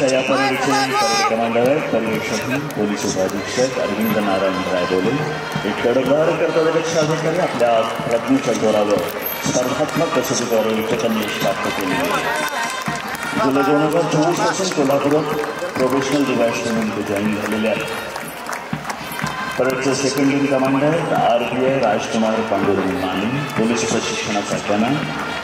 आजच्या या परेडचे parade commander आहेत पर्यवेक्षक पोलीस उपाधीक्षक अरविंद नारायण रायडोले. एक कडकदार कर्तव्य दक्ष अधिकारी आपल्या प्रज्ञेच्या जोरावर स्पर्धात्मक कसोटीद्वारे उच्चतम यश प्राप्त केले. जुलै 2024 पासून कोल्हापुरात प्रोफेशनल डिव्हाइस ट्रेनिंग जॉईन झालेले आहेत. परेडचे सेकंड इन कमांडर आहेत RPI राजकुमार पांडुरंग माने. पोलीस प्रशिक्षणाचा कॅनन.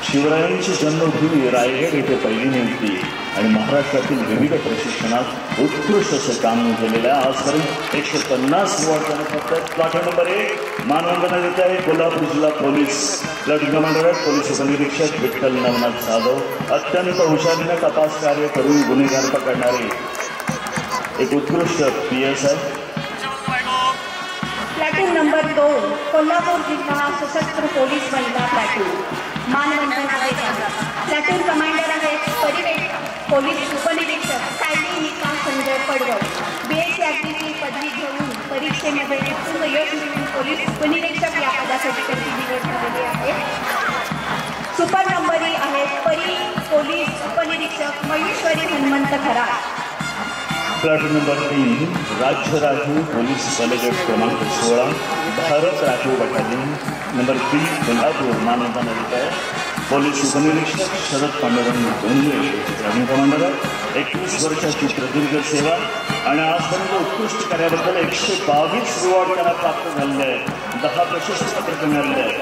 शिवरायांची जन्मभूमी रायगड येथे पहिली नियुक्ती आणि महाराष्ट्रातील विविध प्रशिक्षणात उत्कृष्ट असे काम केलेल्या आजपर्यंत 150 रिवॉर्ड फक्त. प्लाटून नंबर 1 मानवंदना देत आहे कोल्हापूर जिल्हा पोलीस. प्लाटून कमांडर आहेत पोलीस उपनिरीक्षक विठ्ठल नवनाथ जाधव. अत्यंत हुशारीने तपास कार्य करून गुन्हेगार पकडणारे एक उत्कृष्ट PS आहे. प्लाटून नंबर 2 कोल्हापूर जिल्हा सशस्त्र पोलीस महिला प्लाटून. मानवंदना देत आहे. प्लाटून कमांडर आहेत पोलीस उपनिरीक्षक सायली नीता संजय पडवळ. BSc ॲग्रीची पदवी घेऊन परीक्षेमध्ये उत्तम यश मिळवून पोलीस उपनिरीक्षक या पदासाठी त्यांची निवड झालेली आहे. सुपर नंबरी आहेत पोलीस उपनिरीक्षक महेश्वरी हनुमंत खरात. प्लाटून नंबर 3 राज्य राखीव पोलीस बलगट क्रमांक 16 भारत राखीव बटालियन नंबर 3 कोल्हापूर. मानवंदना देत आहे पोलीस उपनिरीक्षक शरद पांडुरंग गोंधळे. प्लाटून कमांडर 21 वर्षाची प्रदीर्घ सेवा आणि आजपर्यंत उत्कृष्ट कार्याबद्दल 122 रिवॉर्ड त्यांना प्राप्त झालेले आहेत. 10 प्रशस्ती पत्रके मिळालेले आहेत.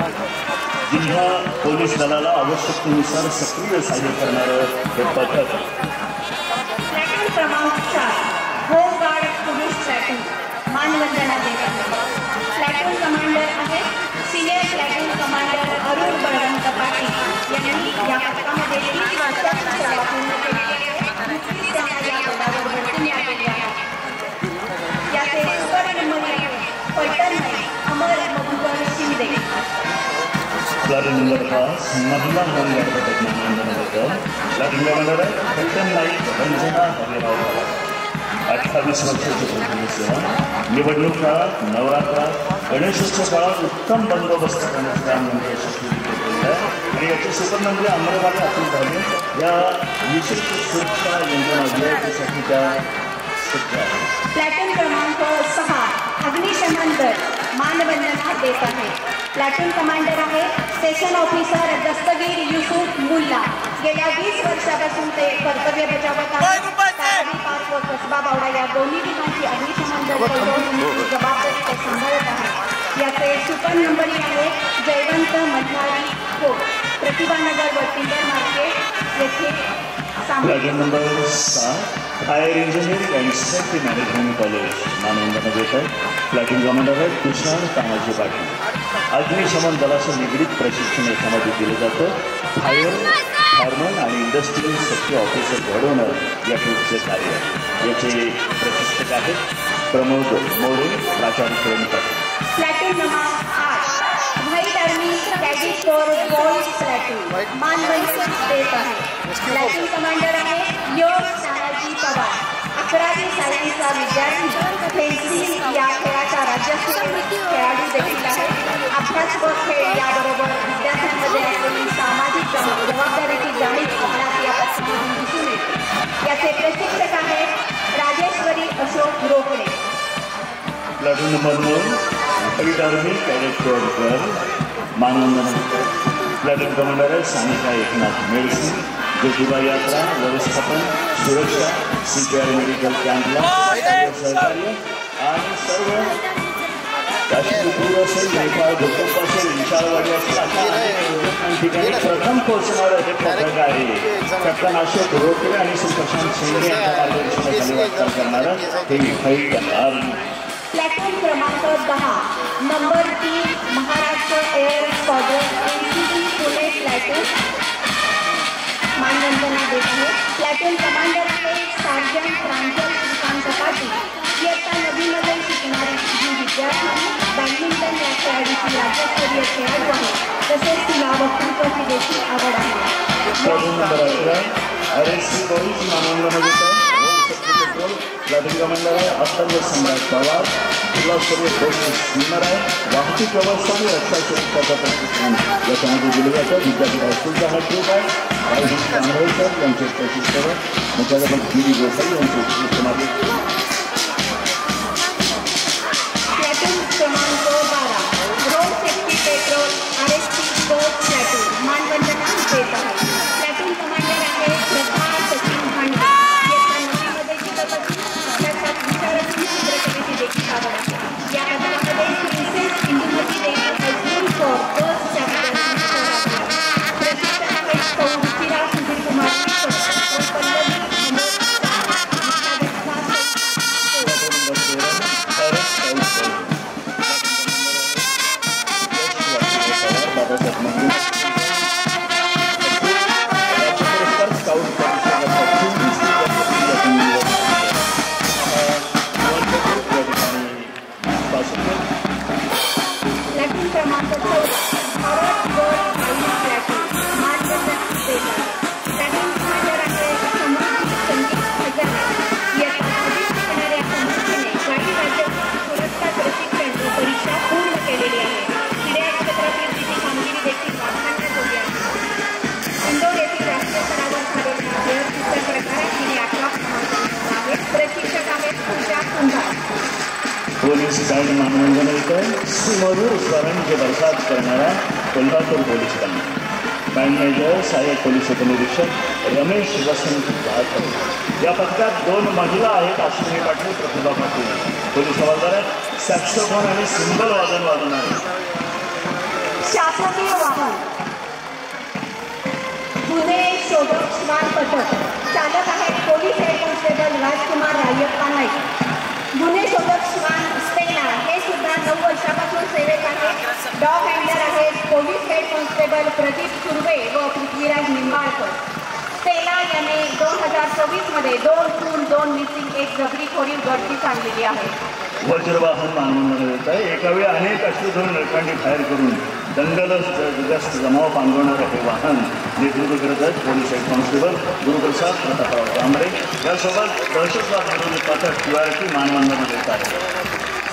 जिल्हा पोलीस दलाला आवश्यकतेनुसार सक्रिय सहाय्य करणारं हे पथक. प्लाटून क्रमांक 4 होमगार्ड पोलीस प्लाटून. मानवंदना देत आहे. प्लाटून कमांडर आहेत senior platoon commander Arun Balwant Patil यांनी या पथकामध्ये 30 वर्षाची सेवा पूर्ण केली आहे. नुकतीच त्यांना या पदावर बढती मिळालेली आहे. याचे सुपर नंबर पैठण अमर मधुकर शिंदे. प्लाटून नंबर 5 महिला होमगार्ड पथक. मानवंदना देत आहे. प्लाटून कमांडर आहे पैठण नाईक रंजना हरिराव पवार. 28 वर्षाची प्रदीर्घ सेवा. निवडणूक काळात नवरात्रात गणेशोत्सव काळात उत्तम बंदोबस्त करण्याचं काम म्हणजे यशस्वी केलेलं आहे. आणि याचे सुपर नंबर अमरवाडी अतुल धावणे या विशेष सुरक्षा यंत्रणा त्यासाठी त्या सज्ज आहेत. प्लाटून क्रमांक 6 अग्निशमन दल. मानवंदना देत आहे. प्लाटून कमांडर आहे स्टेशन ऑफिसर दस्तगीर युसुफ मुल्ला. गेल्या 20 वर्षापासून ते कर्तव्य बजावत आहेत. तारावी पार्क व कसबा बावडा या दोन्ही ठिकाणची अग्निशमन दल जबाबदारी ते सांभाळत आहे. याचे सुपर नंबरी आहे जयवंत मल्हारी खोट. प्रतिभानगर व टिंबर मार्केट येथे. Platoon number 7 fire engineering and safety management college. मानवंदना देत आहे. प्लाटून कमांडर आहेत तुषार तानाजी पाटील. अग्निशमन दलाशी निगडीत प्रशिक्षण याच्यामध्ये दिलं जातं. फायरमन आणि इंडस्ट्रियल सेफ्टी ऑफिसर घडवणं या ट्रूपचे कार्य. याचे प्रशिक्षक आहेत प्रमोद मोरे प्राचार्य प्रेमिका. Platoon number 8 white army cadet core boys platoon. मानवंदना देत आहे. प्लाटून कमांडर आहे योग तानाजी पवार. 11वी सायन्सचा विद्यार्थी. फेन्सिंग या खेळाचा राज्यस्तरीय खेळाडू देखील आहे. अभ्यास व खेळ याबरोबर विद्यार्थ्यांमध्ये असलेली सामाजिक जबाबदारीची जाणीव आपल्याला या पद्धतीतून दिसून येते. याचे प्रशिक्षक आहेत Rajeshwari Ashok Rokade. Platoon number 9 white army cadet core girl. मानवंदना. प्लाटून कमांडर आहे सानिका एकनाथ मेडसिन. ज्योतिबा यात्रा व्यवस्थापन सुरक्षा CPR मेडिकल कॅम्पला सहकार्य आणि सर्व काश्मीर पूर असेल नेपाळ भूकंप असेल विशाळवाडी असेल अशा ठिकाणी प्रथम पोहोचणारं हे पथक आहे. कॅप्टन अशोक रोकडे आणि सुप्रशांत शिंदे यांच्या मार्गदर्शनाखाली वाटचाल करणारं हे व्हाईट आर्मी. प्लाटून क्रमांक 10 number 3 Maharashtra air squadron NCC Pune platoon. मानवंदना देत आहे. प्लाटून कमांडर आहे सार्जंट प्रांजल श्रीकांत पाटील. इयत्ता 9वीमध्ये शिकणारी ही विद्यार्थी बॅडमिंटन या खेळाडूची राज्यस्तरीय खेळाडू आहे. तसेच तिला वक्तृत्वाची देखील आवड आहे. Platoon number 11 RSC police. मानवंदना देत आहे. प्लॅटून कमांडर आहे अत्तंग सम्राट पवार, जिल्हास्तरीय पोस्ट स्विमर आहे, वाहतूक व्यवस्था आणि रस्ता सुरक्षाचं प्रशिक्षण याच्यामध्ये दिलं जातं. विद्यापीठ हायस्कूलचा हा ग्रुप आहे. राहुल कांबळेकर यांचे प्रशिक्षक, मुख्याध्यापक गिरी गोसाई यांचे शिक्षणाचे प्लॅटून क्रमांक 12 road safety petrol RSP sports platoon मानवंदना देत आहे. प्लॅटून कमांडर आहे श्रद्धा सचिन भांडे. इयत्ता 9मध्ये चित्रपती अभ्यासात विशारद चित्रकलेची देखील आवड आहे. या पथकामध्ये प्रिन्सेस इंदुमती देवी हायस्कूल फॉर गर्ल्स चॅप्टर प्रशिक्षक आहेत सौ रुचिरा सुधीर कुमार टिकर, पल्लवी अमोल प्लॅटून क्रमांक 14 भारत गोल्ड आईस प्लॅटून मानवंदना देत आहे. प्लॅटून कमांडर आहे समृद्धी संदीप हजारे. इयत्ता 10वीत शिकणाऱ्या समृद्धीने काही राज्यातील सुरक्षा प्रशिक्षण व परीक्षा पूर्ण केलेली आहे. क्रीडा क्षेत्रातील तिची कामगिरी देखील वाखाणण्याजोगी आहे. इंदोर येथील राष्ट्रीय स्तरावर झालेल्या एअरपिस्टल प्रकारात तिने 8वा क्रमांक मिळवला आहे. प्रशिक्षक आहेत पूजा कुंभार. पोलीस गाईड मानवंदना येतं सुमधुर स्वरांचे बरसात करणारा Kolhapur police command. Band major सहाय्यक पोलीस उपनिरीक्षक रमेश वसंत जाधव. या पथकात 2 महिला आहेत अश्विनी पाटील, प्रतिभा पाटील. पोलीस हवालदार आहेत सॅक्सोफोन आणि सिंबल वाजवणारे शासकीय वाहन गुन्हे शोधक श्वान पथक. चालक आहेत पोलीस हेड कॉन्स्टेबल राजकुमार रायप्पा नाईक. गुन्हे शोधक श्वान स्टेला हे सुद्धा 9 वर्षापासून सेवेत आहेत. डॉग हँडलर आहेत police head constable Pradeep Surve व पृथ्वीराज निंबाळकर. स्टेला याने 2024मध्ये 2 खून 2 मिसिंग 1 जबरीखोरी उघडकीस आणलेली आहे. वज्रवाहन मानवंदना येत आहे. एका वेळी अनेक अश्रूधूर नरकांडी फायर करून दंगलग्रस्त जमाव पांगवणारं हे वाहन नेतृत्व करत आहेत police head constable Guruprasad Prataprao Kamble. यासोबत दहशतवाद विरोधी पथक QRT मानवंदना देत आहे.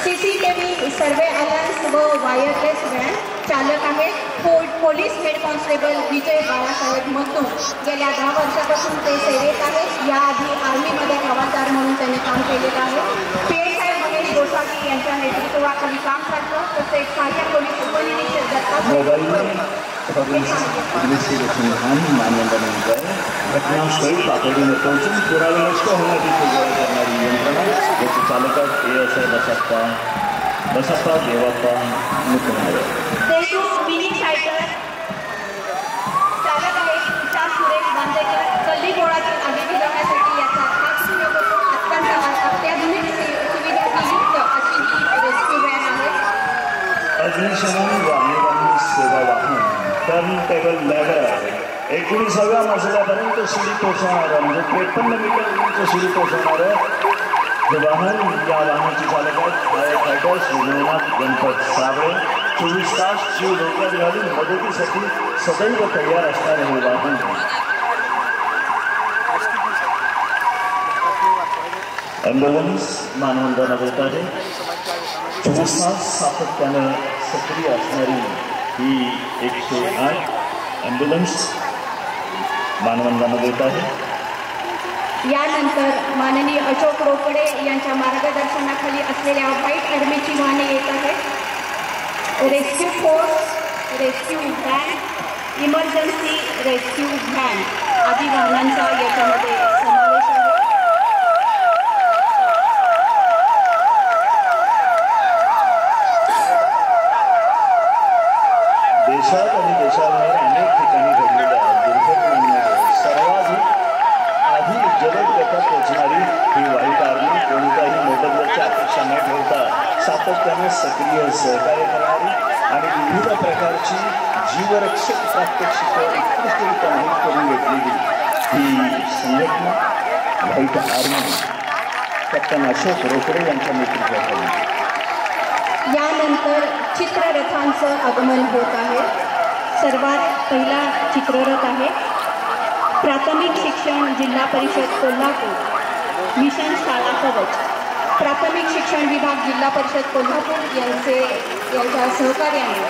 CCTV सर्वेअलन्स व वायरलेस व्हॅन. चालक आहेत पोलीस हेड कॉन्स्टेबल विजय बाळासाहेब मगदूम. गेल्या 10 वर्षापासून ते सेवेत आहेत. याआधी आर्मीमध्ये हवालदार म्हणून त्यांनी काम केलेलं आहे. PSI महेश गोसावी यांच्या नेतृत्वाखाली काम करतं. तसेच सहाय्यक पोलीस उपनिरीक्षक मोबाईल मानवंदना येत आहे. घटनास्थळी तातडीने पोहोचून पुरावे नष्ट होण्याची सुरुवात करणारी यंत्रणा. याचे चालक ASI बसप्पा देवाप्पा मुख्यमंत्री. Deshmukh mini cycle. चालक आहेत विशाल सुरेश बांदेकर. कल्लीगोळातील आगी विझवण्यासाठी याचा खास उपयोग होतो. अत्याधुनिक सुविधांयुक्त अशी ही रेस्क्यू व्हॅन आहे. अग्निशमन व आणीबाणी सेवा वाहन टर्न टेबल लॅडर 19व्या मजल्यापर्यंत शिडी पोहोचवणारं म्हणजे 53 मीटर उंच शिडी पोहोचवणारं हे वाहन. या वाहनाची चालक आहेत फायर फायटर श्रीनाथ गणपत साबळे. 24 तास जीव धोक्यात घालून मदतीसाठी सदैव तयार असणारे हे वाहन. ॲम्ब्युलन्स मानवंदना देत आहे. 24 तास सातत्यानं सक्रिय असणारी ही 108 ॲम्ब्युलन्स मानवंदना देत आहे. यानंतर माननीय अशोक रोकडे यांच्या मार्गदर्शनाखाली असलेल्या व्हाईट आर्मीची वाहने येत आहेत. Rescue force, rescue van, emergency rescue van आदी वाहनांचा याच्यामध्ये समावेश आहे. देशात आणि देशाबाहेर अनेक ठिकाणी घडलेल्या दुर्घटनांमध्ये सर्वाधिक आधी जलद गटात पोहोचणारी ही व्हाईट आर्मी कोणत्याही मोबदल्याची अपेक्षा न ठेवता सातत्याने सक्रिय सहकार्य करणारी आणि विविध प्रकारची जीवरक्षक प्रात्यक्षिकं उत्कृष्टरित्या माहीत करून घेतलेली ही संघटना white army captain Ashok Rokade यांच्या नेतृत्वाखाली. यानंतर चित्ररथांचं आगमन होत आहे. सर्वात पहिला चित्ररथ आहे प्राथमिक शिक्षण जिल्हा परिषद कोल्हापूर मिशन शाळा कवच प्राथमिक शिक्षण विभाग जिल्हा परिषद कोल्हापूर यांच्या सहकार्याने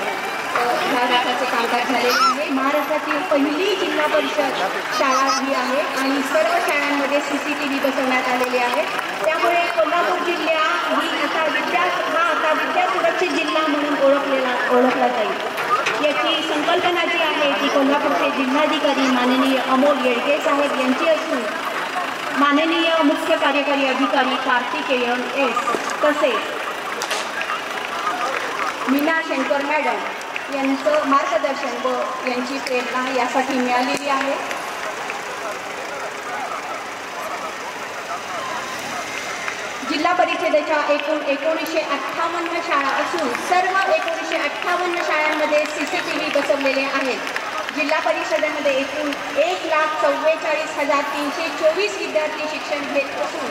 ह्या रथाचे कामकाज झालेले आहे. महाराष्ट्रातील पहिली जिल्हा परिषद शाळा ही आहे आणि सर्व शाळांमध्ये CCTV बसवण्यात आलेले आहेत. त्यामुळे कोल्हापूर जिल्हा ही आता विद्या सुरक्षित जिल्हा म्हणून ओळखला जाईल. याची संकल्पना जी आहे ती कोल्हापूरचे जिल्हाधिकारी माननीय अमोल येडगे साहेब यांची असून माननीय मुख्य कार्यकारी अधिकारी कार्तिकेयन S तसेच मीना शंकर मॅडम यांचं मार्गदर्शन व यांची प्रेरणा यासाठी मिळालेली आहे. जिल्हा परिषदेच्या एकूण 1958 शाळा असून सर्व 1958 शाळांमध्ये CCTV बसवलेले आहेत. जिल्हा परिषदेमध्ये एकूण 1,44,324 विद्यार्थी शिक्षण घेत असून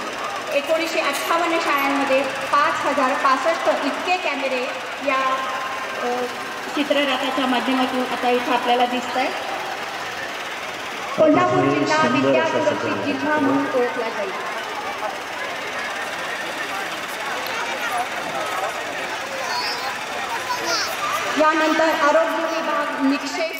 1958 शाळांमध्ये 5,065 इतके कॅमेरे या चित्ररथाच्या माध्यमातून आता इथं आपल्याला दिसत आहे. कोल्हापूर जिल्हा विद्या सुरक्षित जिल्हा म्हणून ओळखला जाईल. यानंतर आरोग्य विभाग निक्षेप